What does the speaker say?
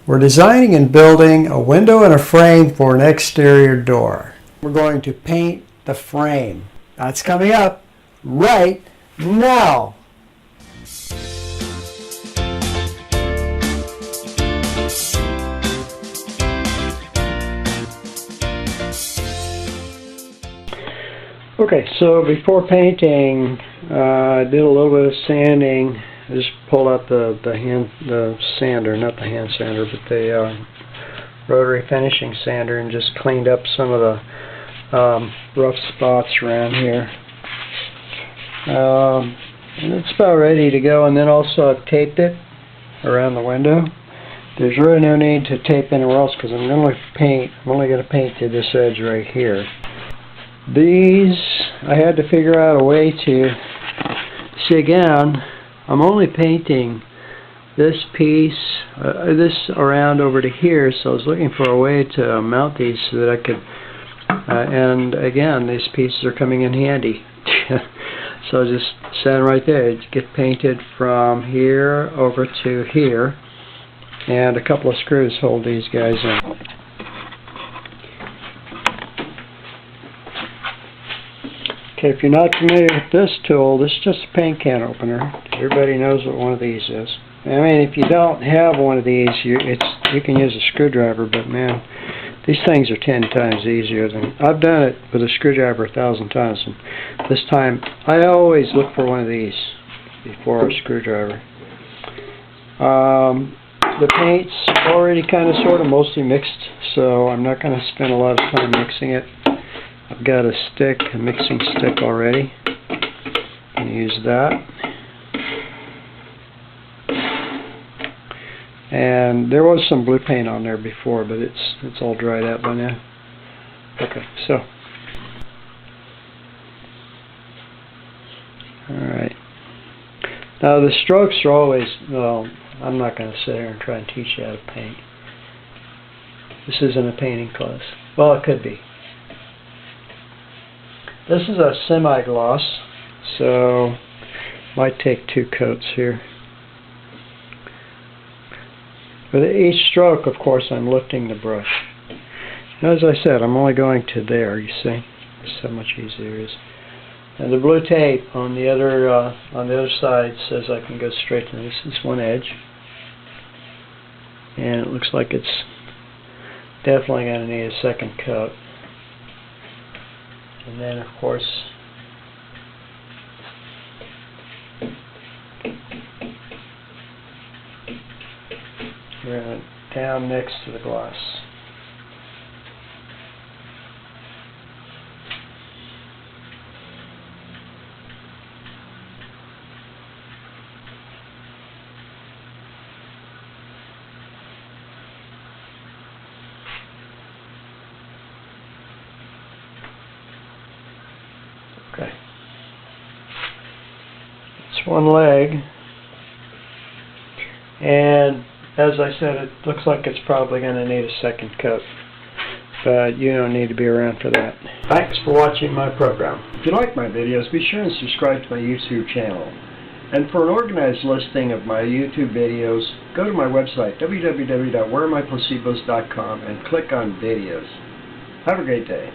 We're designing and building a window and a frame for an exterior door. We're going to paint the frame. That's coming up right now. Okay, so before painting, I did a little bit of sanding. I just pulled out the sander, not the hand sander, but the rotary finishing sander, and just cleaned up some of the rough spots around here. And it's about ready to go. And then also I've taped it around the window. There's really no need to tape anywhere else because I'm only going to paint to this edge right here. These, I had to figure out a way to see again. I'm only painting this piece, this around over to here, so I was looking for a way to mount these so that I could, and again, these pieces are coming in handy. So I just stand right there. It get painted from here over to here, and a couple of screws hold these guys in. Okay, if you're not familiar with this tool, this is just a paint can opener. Everybody knows what one of these is. I mean, if you don't have one of these, you can use a screwdriver, but man, these things are 10 times easier than... I've done it with a screwdriver 1,000 times, and this time I always look for one of these before a screwdriver. The paint's already kind of sort of mostly mixed, so I'm not going to spend a lot of time mixing it. I've got a mixing stick already. I'm going to use that. And there was some blue paint on there before, but it's all dried out by now. Okay, so. Alright. Now the strokes are always, well, I'm not going to sit here and try and teach you how to paint. This isn't a painting class. Well, it could be. This is a semi-gloss, so might take 2 coats here. With each stroke, of course, I'm lifting the brush. As I said, I'm only going to there, you see. That's how much easier it is. And the blue tape on the other side says I can go straight to this one edge. And it looks like it's definitely going to need a second coat. And then, of course, we're going to down next to the gloss. Okay. It's one leg, and as I said, it looks like it's probably going to need a second coat, but you don't need to be around for that. Thanks for watching my program. If you like my videos, be sure and subscribe to my YouTube channel. And for an organized listing of my YouTube videos, go to my website, www.wherearemyplacebos.com, and click on videos. Have a great day.